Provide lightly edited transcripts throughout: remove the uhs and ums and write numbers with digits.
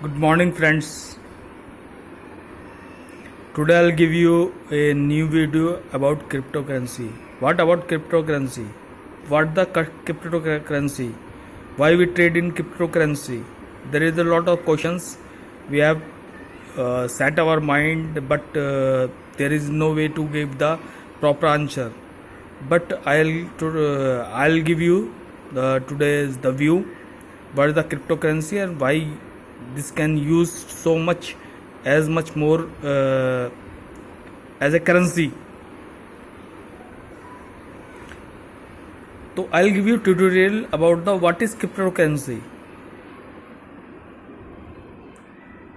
Good morning, friends. Today I'll give you a new video about cryptocurrency. What about cryptocurrency? What the cryptocurrency? Why we trade in cryptocurrency? There is a lot of questions we have set our mind, but there is no way to give the proper answer. But I'll give you today's the view. What is the cryptocurrency and why this can use so much as much more as a currency. So I'll give you tutorial about the what is cryptocurrency.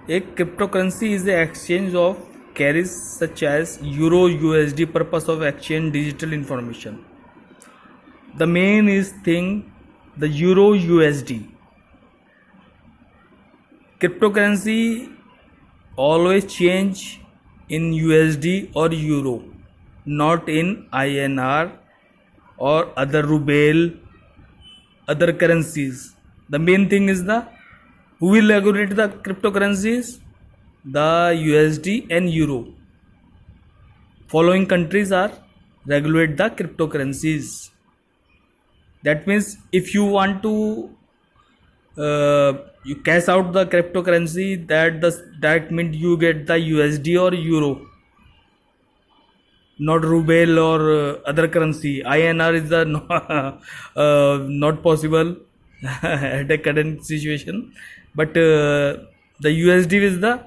A cryptocurrency is the exchange of carries such as Euro USD purpose of exchange digital information. The main is thing the Euro USD. Cryptocurrency always change in USD or Euro, not in INR or other ruble, other currencies. The main thing is the who will regulate the cryptocurrencies? The USD and Euro. Following countries are regulate the cryptocurrencies. That means if you want to you cash out the cryptocurrency, that means you get the USD or Euro, not ruble or other currency. INR is the not possible at the current situation, but the USD is the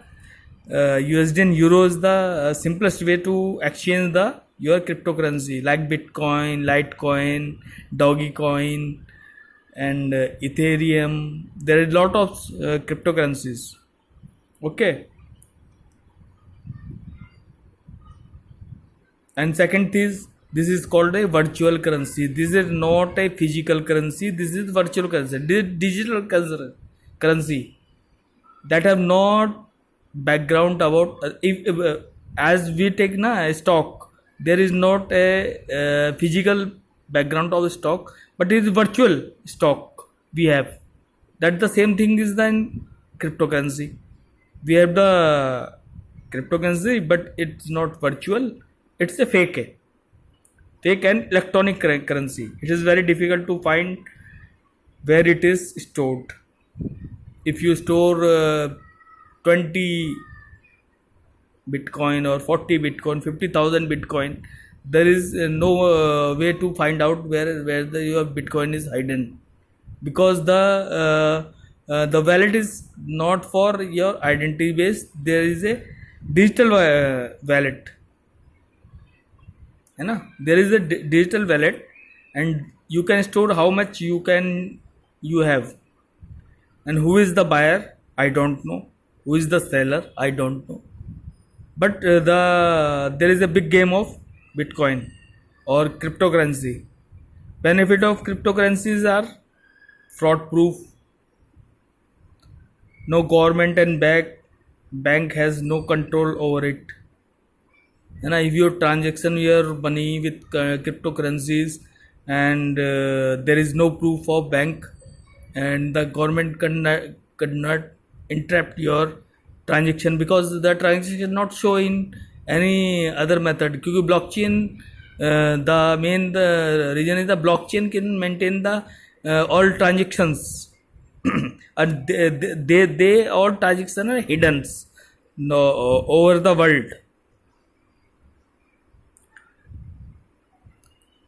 USD and Euro is the simplest way to exchange the your cryptocurrency like Bitcoin, Litecoin, Dogecoin, and Ethereum. There is a lot of cryptocurrencies. Okay. And second is this is called a virtual currency. This is not a physical currency. This is virtual currency. This is digital currency that have not background about if as we take a stock, there is not a physical background of the stock, but it is virtual stock we have. That the same thing is then cryptocurrency. We have the cryptocurrency, but it's not virtual. It's a fake and electronic currency. It is very difficult to find where it is stored. If you store 20 Bitcoin or 40 Bitcoin, 50,000 Bitcoin, there is no way to find out where your Bitcoin is hidden, because the wallet is not for your identity base. There is a digital wallet. There is a digital wallet, and you can store how much you have. And who is the buyer? I don't know. Who is the seller? I don't know. But there is a big game of Bitcoin or cryptocurrency. Benefit of cryptocurrencies are fraud proof. No government and bank has no control over it. And if you transaction your money with cryptocurrencies, and there is no proof of bank, and the government could not interrupt your transaction, because the transaction not show in any other method. Because blockchain, the reason is the blockchain can maintain the all transactions and they all transactions are hidden over the world.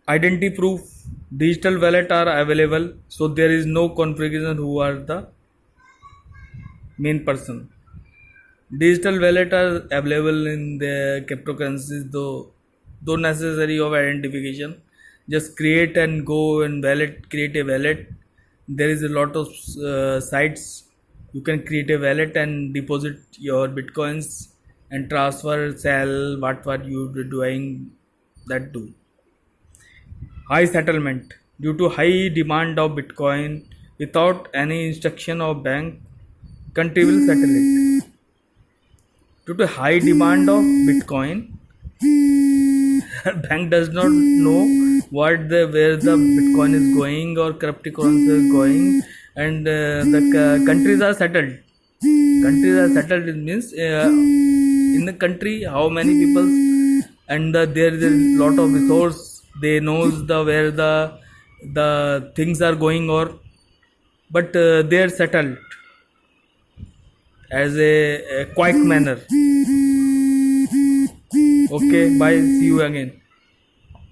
Identity proof, digital wallet are available, so there is no configuration who are the main person. Digital wallet are available in the cryptocurrencies, though necessary of identification. Just create and go and create a wallet. There is a lot of sites you can create a wallet and deposit your bitcoins and transfer, sell, what you doing that do. High settlement. Due to high demand of Bitcoin, without any instruction of bank, country will settle it. Due to high demand of Bitcoin, bank does not know where the Bitcoin is going or cryptocurrency is going, and the countries are settled. countries are settled. It means in the country how many people, and there is a lot of resource. They knows the where the things are going, or but they are settled as a quiet manner. Okay, bye. See you again.